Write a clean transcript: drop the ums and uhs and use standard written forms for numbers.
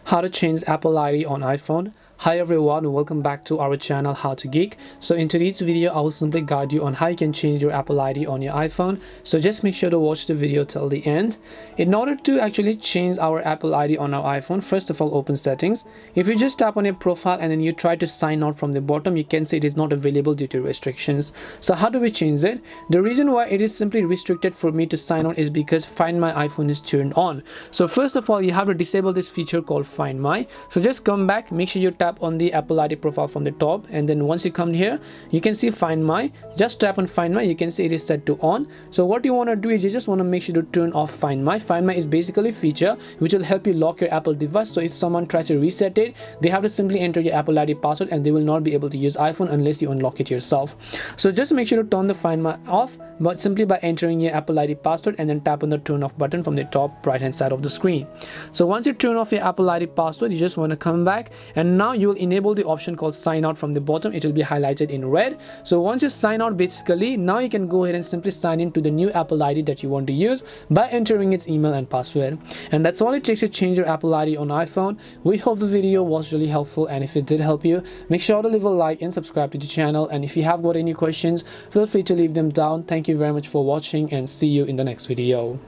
How to change Apple ID on iPhone. Hi everyone, welcome back to our channel How to Geek. So in today's video I will simply guide you on how you can change your Apple ID on your iPhone. So just make sure to watch the video till the end. In order to actually change our Apple ID on our iPhone, first of all open settings. If you just tap on your profile and then you try to sign out from the bottom, you can see it is not available due to restrictions. So how do we change it? The reason why it is simply restricted for me to sign on is because Find My iPhone is turned on. So first of all you have to disable this feature called Find My. So just come back, make sure you tap on the Apple ID profile from the top, and then once you come here you can see Find My. Just tap on Find My, you can see it is set to on. So what you want to do is you just want to make sure to turn off Find My. Find My is basically a feature which will help you lock your Apple device. So if someone tries to reset it, they have to simply enter your Apple ID password and they will not be able to use iPhone unless you unlock it yourself. So just make sure to turn the Find My off, but simply by entering your Apple ID password and then tap on the turn off button from the top right hand side of the screen. So once you turn off your Apple ID password, you just want to come back, and now you will enable the option called sign out from the bottom. It will be highlighted in red. So once you sign out, basically now you can go ahead and simply sign in to the new Apple ID that you want to use by entering its email and password. And that's all it takes to change your Apple ID on iPhone. We hope the video was really helpful, and if it did help you, make sure to leave a like and subscribe to the channel. And if you have got any questions, feel free to leave them down. Thank you very much for watching, and see you in the next video.